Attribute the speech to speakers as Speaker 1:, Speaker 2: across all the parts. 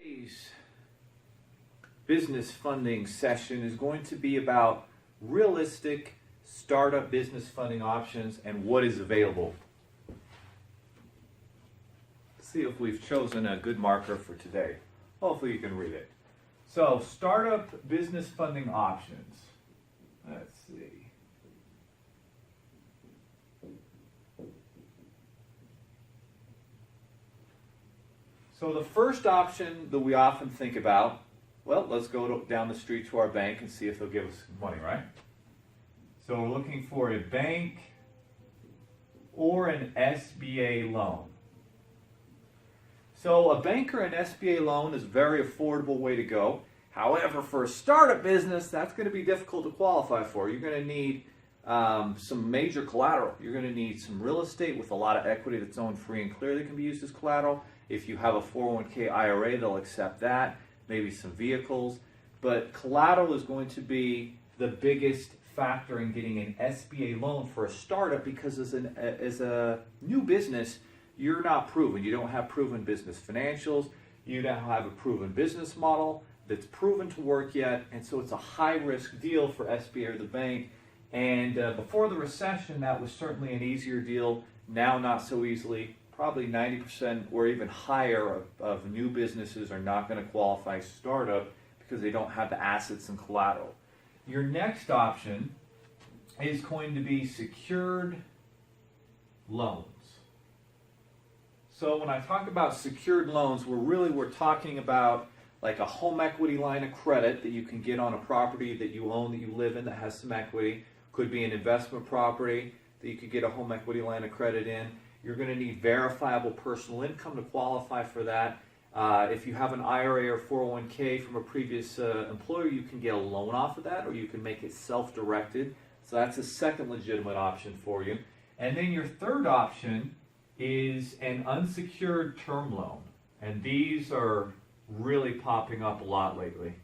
Speaker 1: Today's business funding session is going to be about realistic startup business funding options and what is available. Let's see if we've chosen a good marker for today. Hopefully you can read it. So, startup business funding options. Let's see. So the first option that we often think about, well, let's go down the street to our bank and see if they'll give us money, right? So we're looking for a bank or an SBA loan. So a bank or an SBA loan is a very affordable way to go. However, for a startup business, that's going to be difficult to qualify for. You're going to need some major collateral. You're going to need some real estate with a lot of equity that's owned free and clear that can be used as collateral. If you have a 401k IRA, they'll accept that, maybe some vehicles. But collateral is going to be the biggest factor in getting an SBA loan for a startup, because as a new business, you're not proven. You don't have proven business financials. You don't have a proven business model that's proven to work yet. And so it's a high-risk deal for SBA or the bank. And before the recession, that was certainly an easier deal. Now, not so easily. Probably 90% or even higher of new businesses are not going to qualify as startup because they don't have the assets and collateral. Your next option is going to be secured loans. So when I talk about secured loans, we're talking about like a home equity line of credit that you can get on a property that you own, that you live in, that has some equity. Could be an investment property that you could get a home equity line of credit in. You're going to need verifiable personal income to qualify for that. If you have an IRA or 401k from a previous employer, you can get a loan off of that, or you can make it self-directed. So that's a second legitimate option for you. And then your third option is an unsecured term loan. And these are really popping up a lot lately.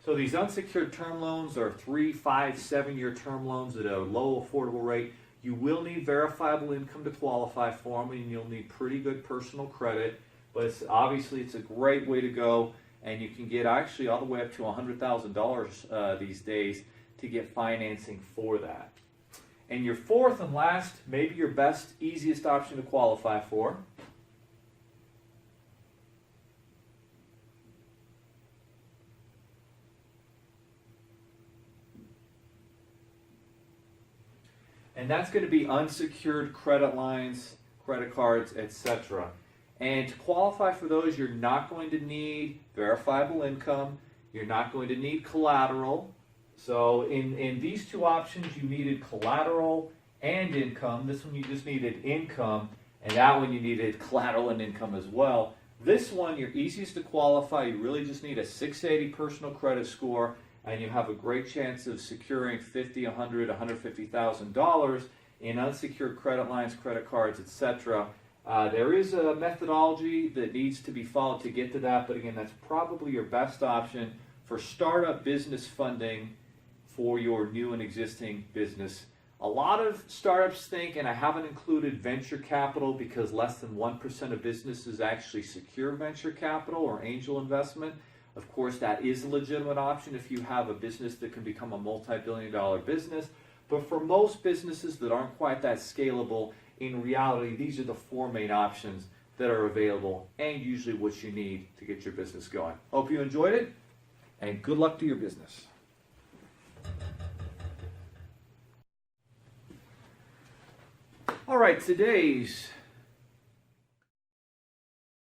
Speaker 1: So these unsecured term loans are 3, 5, 7-year term loans at a low affordable rate. You will need verifiable income to qualify for them, and you'll need pretty good personal credit. But obviously it's a great way to go, and you can get actually all the way up to $100,000 these days to get financing for that. And your fourth and last, maybe your best, easiest option to qualify for, and that's going to be unsecured credit lines, credit cards, etc. And to qualify for those, you're not going to need verifiable income. You're not going to need collateral. So in these two options, you needed collateral and income. This one, you just needed income. And that one, you needed collateral and income as well. This one, you're easiest to qualify. You really just need a 680 personal credit score, and you have a great chance of securing $50,000, $100,000, $150,000 in unsecured credit lines, credit cards, etc. There is a methodology that needs to be followed to get to that, but again, that's probably your best option for startup business funding for your new and existing business. A lot of startups think, and I haven't included venture capital because less than 1% of businesses actually secure venture capital or angel investment. Of course, that is a legitimate option if you have a business that can become a multi-billion-dollar business. But for most businesses that aren't quite that scalable, in reality, these are the four main options that are available and usually what you need to get your business going. Hope you enjoyed it, and good luck to your business. All right, today's